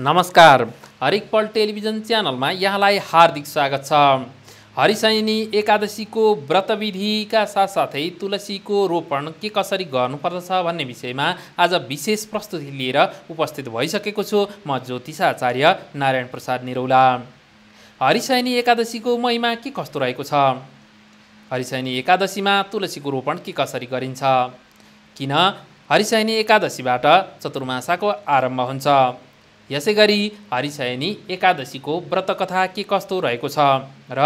नमस्कार। हरेकपल टेलिभिजन च्यानलमा यहाँलाई हार्दिक स्वागत छ। हरिशयनी एकादशीको व्रतविधिका साथसाथै तुलसीको रोपण के कसरी गर्नुपर्दछ भन्ने विषयमा आज विशेष प्रस्तुति लिएर उपस्थित भइसकेको छु। म ज्योतिषाचार्य नारायण प्रसाद निरौला। हरिशयनी एकादशीको महिमा के कस्तो रहेको छ? हरिशयनी एकादशीमा तुलसीको रोपण के कसरी गरिन्छ? किन हरिशयनी एकादशीबाट चतुर्मासाको आरम्भ हुन्छ? यसैगरी हरिशयनी एकादशीको व्रतकथा के कस्तो रहेको छ र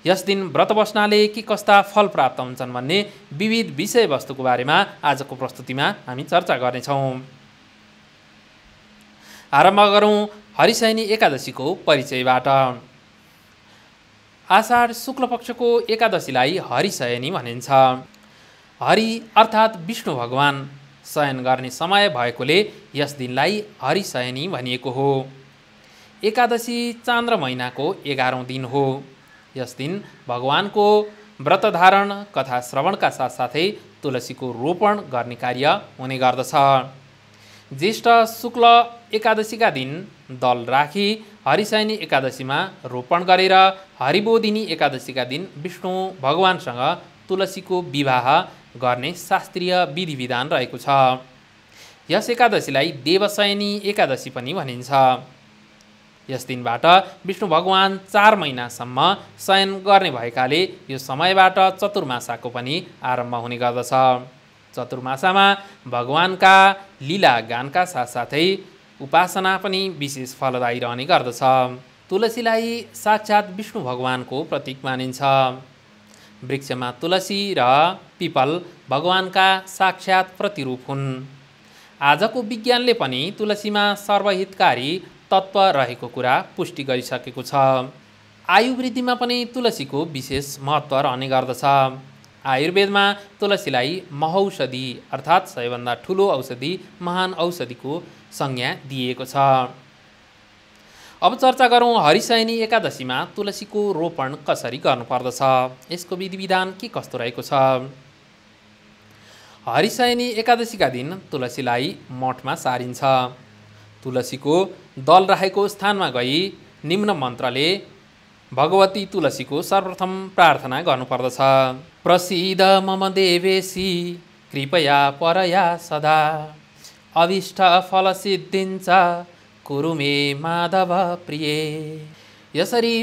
यस दिन व्रत बस्नाले के कस्ता फल प्राप्त हुन्छन् भन्ने विविध विषयवस्तुको बारेमा आजको प्रस्तुतिमा हामी चर्चा गर्नेछौँ। आरम्भ गरौँ हरिशयनी एकादशीको परिचयबाट। आषाढ शुक्ल पक्षको एकादशीलाई हरिशयनी भनिन्छ। हरि अर्थात् विष्णु भगवान शयन गर्ने समय भएकोले यस दिनलाई हरिशयनी भनिएको हो। एकादशी चान्द्र महिनाको 11औं दिन हो। यस दिन भगवानको व्रतधारण कथा श्रवणका साथसाथै तुलसीको रोपण गर्ने कार्य हुने गर्दछ। ज्येष्ठ शुक्ल एकादशीका दिन दल राखी हरिशयनी एकादशीमा रोपण गरेर हरिबोधिनी एकादशीका दिन विष्णु भगवानसँग तुलसीको विवाह गर्ने शास्त्रीय विधि विधान रहेको छ। यस एकादशीलाई देवशयनी एकादशी पनि भनिन्छ। यस दिनबाट विष्णु भगवान 4 महिनासम्म शयन गर्ने भएकाले यो समयबाट चतुर्मासाको पनि आरम्भ हुने गर्दछ। चतुर्मासामा भगवानका लीला गानका साथसाथै उपासना पनि विशेष फलदायी रहने गर्दछ। तुलसीलाई साक्षात् विष्णु भगवानको प्रतीक मानिन्छ। वृक्षमा तुलसी र पिपल भगवानका साक्षात् प्रतिरूप हुन्। आजको विज्ञानले पनि तुलसीमा सर्वहितकारी तत्त्व रहेको कुरा पुष्टि गरिसकेको छ। आयु वृद्धिमा पनि तुलसीको विशेष महत्त्व रहने गर्दछ। आयुर्वेदमा तुलसीलाई महौषधि अर्थात् सबैभन्दा ठुलो औषधि, महान औषधिको संज्ञा दिएको छ। अब चर्चा गरौँ हरिशयनी एकादशीमा तुलसीको रोपण कसरी गर्नुपर्दछ, यसको विधि विधान के कस्तो रहेको छ। हरिशयनी एकादशीका दिन तुलसीलाई मठमा सारिन्छ। तुलसीको दल राखेको स्थानमा गई निम्न मन्त्रले भगवती तुलसीको सर्वप्रथम प्रार्थना गर्नुपर्दछ। प्रसीद मम देवेशी कृपया परया सदा अभिष्ट फल सिद्धिन्छ कुरु मे माधव प्रिय। यसरी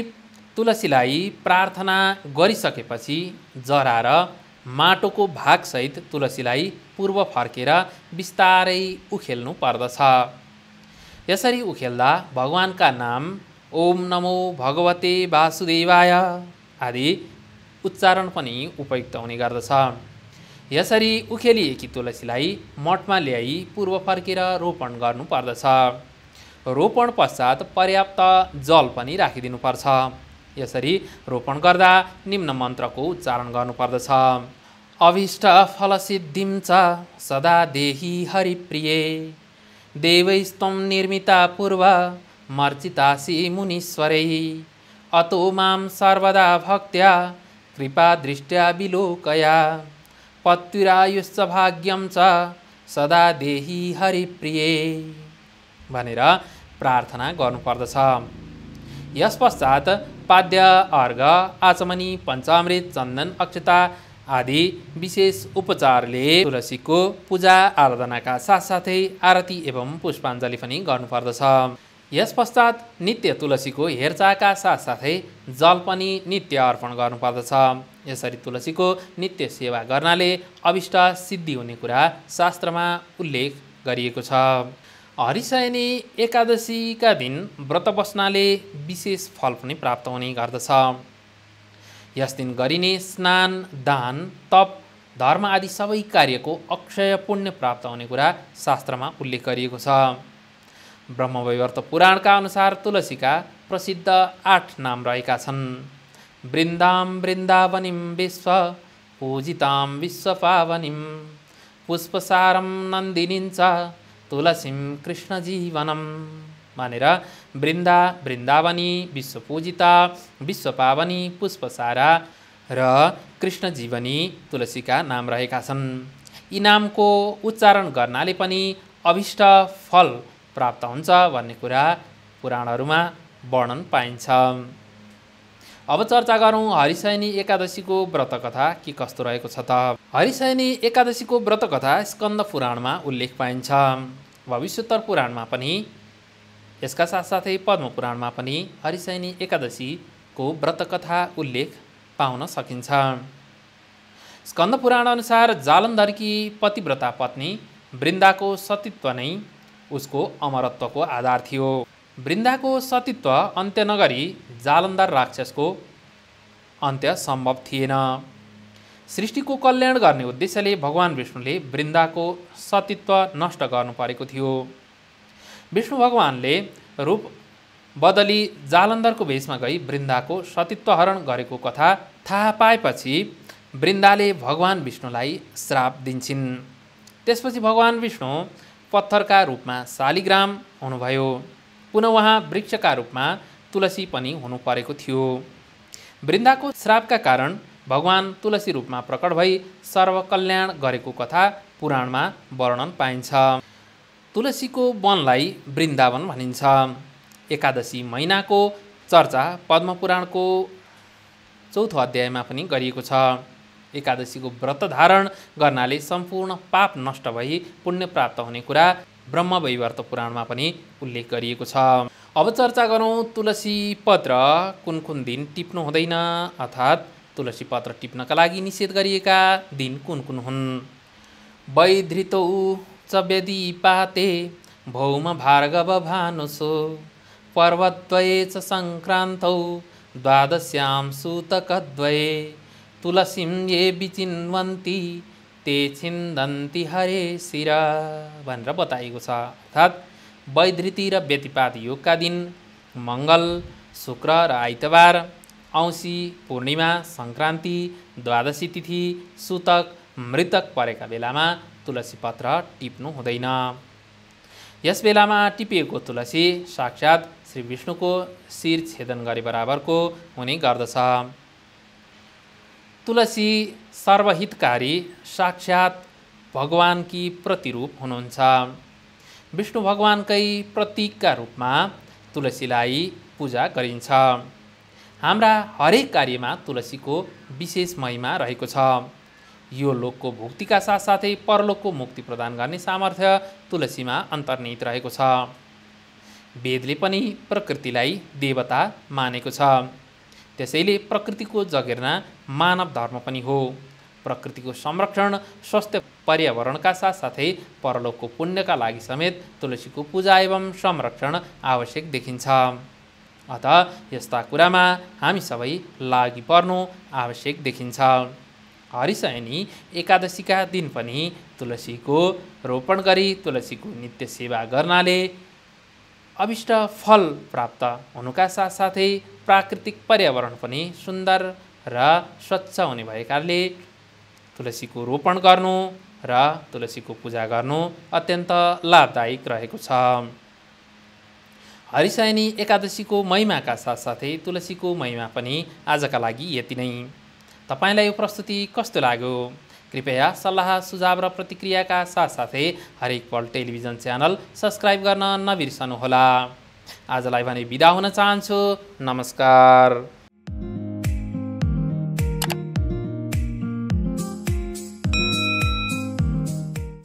तुलसीलाई प्रार्थना गरिसकेपछि जरा र माटोको भागसहित तुलसीलाई पूर्व फर्केर बिस्तारै उखेल्नु पर्दछ। यसरी उखेल्दा भगवानका नाम ओम नमो भगवते वासुदेवाय आदि उच्चारण पनि उपयुक्त हुने गर्दछ। यसरी उखेलिएकी तुलसीलाई मठमा ल्याई पूर्व फर्केर रोपण गर्नुपर्दछ। रोपण पश्चात पर्याप्त जल पनि राखिदिनुपर्छ। यसरी रोपण गर्दा निम्न मन्त्रको उच्चारण गर्नुपर्दछ। अभिष्ट फलसिद्धिं च सदा देहि हरिप्रिये देवैस्त्वं निर्मिता पूर्व मर्चितासि मुनीश्वरै अतो मां सर्वदा भक्त्या कृपा दृष्ट्या विलोकया पत्युरायुश्च भाग्यं च सदा देहि हरिप्रिये भनेर प्रार्थना गर्नुपर्दछ। यस पश्चात पाद्य, अर्घ, आचमनी, पञ्चामृत, चन्दन, अक्षता आदि विशेष उपचारले तुलसीको पूजा आराधनाका साथसाथै आरती एवं पुष्पाञ्जली पनि गर्नुपर्दछ। यस पश्चात नित्य तुलसीको हेरचाहका साथसाथै जल पनि नित्य अर्पण गर्नुपर्दछ। यसरी तुलसीको नित्य सेवा गर्नाले अभिष्ट सिद्धि हुने कुरा शास्त्रमा उल्लेख गरिएको छ। हरिशयनी एकादशीका दिन व्रत बस्नाले विशेष फल पनि प्राप्त हुने गर्दछ। यस दिन गरिने स्नान, दान, तप, धर्म आदि सबै कार्यको अक्षय पुण्य प्राप्त हुने कुरा शास्त्रमा उल्लेख गरिएको छ। ब्रह्मवैवर्त पुराणका अनुसार तुलसीका प्रसिद्ध 8 नाम रहेका छन्। वृन्दां वृन्दावनीं विश्व पूजितां विश्वपावनीं पुष्पसारं नन्दिनीं च तुलसीं कृष्णजीवनम् भनेर वृन्दा, वृन्दावनी, विश्वपूजिता, विश्वपावनी, पुष्पसारा र कृष्णजीवनी तुलसीका नाम रहेका छन्। यी नामको उच्चारण गर्नाले पनि अभिष्ट फल प्राप्त हुन्छ भन्ने कुरा पुराणहरूमा वर्णन पाइन्छ। अब चर्चा गरौँ हरिशयनी एकादशीको व्रतकथा के कस्तो रहेको छ त। हरिशयनी एकादशीको व्रतकथा स्कन्द पुराणमा उल्लेख पाइन्छ। भविष्योत्तर पुराणमा पनि यसका साथसाथै पद्म पुराणमा पनि हरिशयनी एकादशीको व्रतकथा उल्लेख पाउन सकिन्छ। स्कन्द पुराण अनुसार जालन्धरकी पतिव्रता पत्नी वृन्दाको सतीत्व नै उसको अमरत्वको आधार थियो। वृन्दाको सतीत्व अन्त्य नगरी जालन्धर राक्षसको अन्त्य सम्भव थिएन। सृष्टिको कल्याण गर्ने उद्देश्यले भगवान विष्णुले वृन्दाको सतीत्व नष्ट गर्नु परेको थियो। विष्णु भगवानले रूप बदली जालन्धरको भेषमा गई वृन्दाको सतीत्व हरण गरेको कथा थाहा पाएपछि वृन्दाले भगवान विष्णुलाई श्राप दिन्छिन्। त्यसपछि भगवान विष्णु पत्थरका रूपमा शालिग्राम हुनुभयो। पुनः उहाँ वृक्षका रूपमा तुलसी पनि हुनु परेको थियो। वृन्दाको श्रापका कारण भगवान तुलसी रूपमा प्रकट भई सर्वकल्याण गरेको कथा पुराणमा वर्णन पाइन्छ। तुलसीको वनलाई वृन्दावन भनिन्छ। एकादशी महिनाको चर्चा पद्म पुराणको 4औं अध्यायमा पनि गरिएको छ। एकादशीको व्रत धारण गर्नाले सम्पूर्ण पाप नष्ट भई पुण्य प्राप्त हुने कुरा ब्रह्मवैवर्त पुराणमा पनि उल्लेख गरिएको छ। अब चर्चा गरौँ तुलसी पत्र कुन कुन दिन टिप्नु हुँदैन अर्थात् तुलसी पत्र टिप्नका लागि निषेध गरिएका दिन कुन कुन हुन्। वैधृतौ च व्यदीपाते भौम भार्गव भानुसो पर्वद्वये च सङ्क्रान्तौ द्वादश्यां सूतकद्वये तुलसीं ये विचिन्वन्ति ते छिन्दन्ति हरे शिरा भनेर बताइएको छ। अर्थात् वैधृति र व्यतिपात योगका दिन मङ्गल, शुक्र र आइतबार, औँसी, पूर्णिमा, सङ्क्रान्ति, द्वादशी तिथि, सूतक, मृतक परेका बेलामा तुलसी पत्र टिप्नु हुँदैन। यस बेलामा टिपिएको तुलसी साक्षात् श्री विष्णुको शिर छेदन गरे बराबरको हुने गर्दछ। तुलसी सर्वहितकारी साक्षात् भगवानकी प्रतिरूप हुनुहुन्छ। विष्णु भगवानकै प्रतीकका रूपमा तुलसीलाई पूजा गरिन्छ। हाम्रा हरेक कार्यमा तुलसीको विशेष महिमा रहेको छ। यो लोकको भुक्तिका साथसाथै परलोकको मुक्ति प्रदान गर्ने सामर्थ्य तुलसीमा अन्तर्निहित रहेको छ। वेदले पनि प्रकृतिलाई देवता मानेको छ। त्यसैले प्रकृतिको जगेर्ना मानव धर्म पनि हो। प्रकृतिको संरक्षण, स्वस्थ पर्यावरणका साथसाथै परलोकको पुण्यका लागि समेत तुलसीको पूजा एवं संरक्षण आवश्यक देखिन्छ। अतः यस्ता कुरामा हामी सबै लागि पर्नु आवश्यक देखिन्छ। हरिशयनी एकादशीका दिन पनि तुलसीको रोपण गरी तुलसीको नित्य सेवा गर्नाले अभिष्ट फल प्राप्त हुनुका साथसाथै प्राकृतिक पर्यावरण पनि सुन्दर र स्वच्छ हुने भएकाले तुलसीको रोपण गर्नु र तुलसीको पूजा गर्नु अत्यन्त लाभदायक रहेको छ। हरिशयनी एकादशीको महिमाका साथसाथै तुलसीको महिमा पनि आजका लागि यति नै। तपाईलाई यो प्रस्तुति कस्तो लाग्यो? कृपया सल्लाह, सुझाव र प्रतिक्रियाका साथसाथै हरेक पल टेलिभिजन च्यानल सब्स्क्राइब गर्न नबिर्सनुहोला। आजलाई भने बिदा हुन चाहन्छु। नमस्कार।